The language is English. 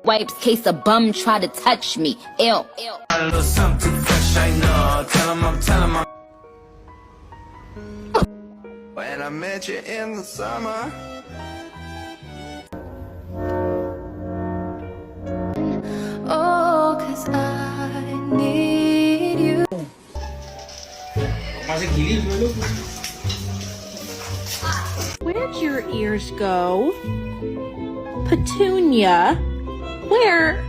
Wipes case a bum try to touch me. Ew. A little something too fresh, I know. Tell 'em I'm. When I met you in the summer. Oh, 'cause I need you. Where'd your ears go? Petunia? Where?